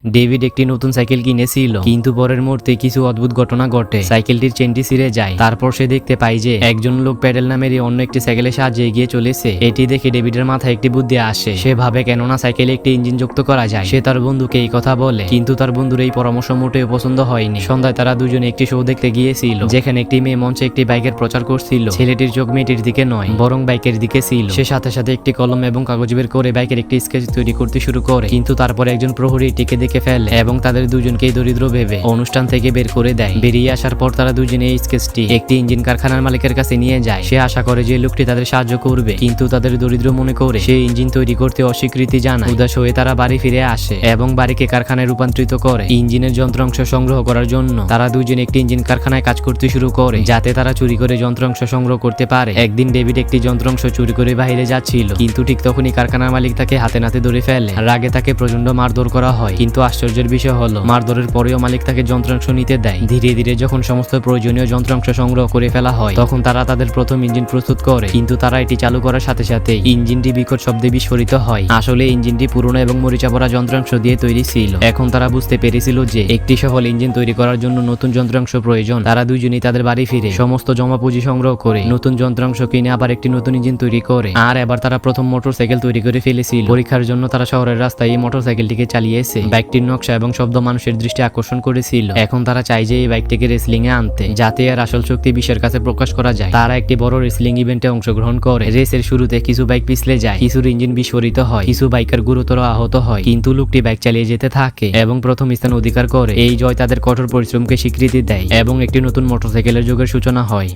David একটি নতুন cycle কিনেছিল, কিন্তু পরের মুহূর্তে কিছু অদ্ভুত ঘটনা ঘটে। সাইকেলটির চেনটি ছিঁড়ে যায়। তারপর সে দেখতে পায় যে একজন লোক প্যাডেল নামের অন্য একটি সাইকেলের সাহায্যে এগিয়ে চলেছে। এটি দেখে ডেভিডের মাথায় একটি বুদ্ধি আসে। সে ভাবে কেননা সাইকেলে একটি ইঞ্জিন যুক্ত করা যায়। সে তার বন্ধুকে এই কথা বলে, কিন্তু তার বন্ধুর এই পরামর্শ মোটেও পছন্দ হয়নি। সন্ধ্যায় তারা দুজনে একটি শো দেখতে গিয়েছিল, যেখানে একটি মেয়ে মঞ্চে একটি বাইকের প্রচার করছিল। ছেলেটির চোখ মেয়েটির দিকে নয়, বরং বাইকের দিকে ছিল। সে সাথে সাথে একটি কলম এবং কাগজ বের করে বাইকের একটি স্কেচ তৈরি করতে শুরু করে, কিন্তু তারপরে একজন প্রহরী এটিকে দেখে ফেলে এবং তাদের দুজনকেই দরিদ্র ভেবে অনুষ্ঠান থেকে বের করে দেয়। বেরিয়ে আসার পর তারা দুজনে এই স্কেচটি একটি ইঞ্জিন কারখানার মালিকের কাছে নিয়ে যায়। সে আশা করে যে লোকটি তাদের সাহায্য করবে, কিন্তু তাদের দরিদ্র মনে করে সে ইঞ্জিন তৈরি করতে অস্বীকৃতি জানায়। উদাস হয়ে তারা বাড়ি ফিরে আসে এবং বাড়িকে কারখানায় রূপান্তরিত করে ইঞ্জিনের যন্ত্রাংশ সংগ্রহ করার জন্য। তারা দুজনে একটি ইঞ্জিন কারখানায় কাজ করতে শুরু করে, যাতে তারা চুরি করে যন্ত্রাংশ সংগ্রহ করতে পারে। একদিন ডেভিড একটি যন্ত্রাংশ চুরি করে বাইরে যাচ্ছিল, কিন্তু ঠিক তখনই কারখানার মালিক তাকে হাতে নাতে ধরে ফেলে। রাগে তাকে প্রচন্ড মারধর করা হয়, কিন্তু আশ্চর্যের বিষয় হলো মারধরের পরেও মালিক তাকে যন্ত্রাংশ নিতে দেয়। ধীরে ধীরে যখন সমস্ত প্রয়োজনীয় যন্ত্রাংশ সংগ্রহ করে ফেলা হয়, তখন তারা তাদের প্রথম ইঞ্জিন প্রস্তুত করে, কিন্তু তারা এটি চালু করার সাথে সাথে ইঞ্জিনটি বিকট শব্দে বিস্ফোরিত হয়। আসলে ইঞ্জিনটি পুরনো এবং মরিচা পড়া যন্ত্রাংশ দিয়ে তৈরি ছিল। এখন তারা বুঝতে পেরেছিল যে একটি সফল ইঞ্জিন তৈরি করার জন্য নতুন যন্ত্রাংশ প্রয়োজন। তারা দুইজনেই তাদের বাড়ি ফিরে সমস্ত জমা পুঁজি সংগ্রহ করে নতুন যন্ত্রাংশ কিনে আবার একটি নতুন ইঞ্জিন তৈরি করে। আর এবার তারা প্রথম মোটরসাইকেল তৈরি করে ফেলেছিল। পরীক্ষার জন্য তারা শহরের রাস্তায় এই মোটরসাইকেলটিকে চালিয়েছে। বাইকটির নকশা এবং শব্দ মানুষের দৃষ্টি আকর্ষণ করেছিল। এখন তারা চায় যে এই বাইকটিকে রেসলিং এ আনতে, যাতে এর আসল শক্তি বিশ্বের কাছে প্রকাশ করা যায়। তারা একটি বড় রেসলিং ইভেন্টে অংশগ্রহণ করে। রেসের শুরুতে কিছু বাইক পিছলে যায়, কিছুর ইঞ্জিন বিস্ফোরিত হয়, কিছু বাইকার গুরুতর আহত হয়, কিন্তু লোকটি বাইক চালিয়ে যেতে থাকে এবং প্রথম স্থান অধিকার করে। এই জয় তাদের কঠোর পরিশ্রমকে স্বীকৃতি দেয় এবং একটি নতুন মোটরসাইকেলের যুগের সূচনা হয়।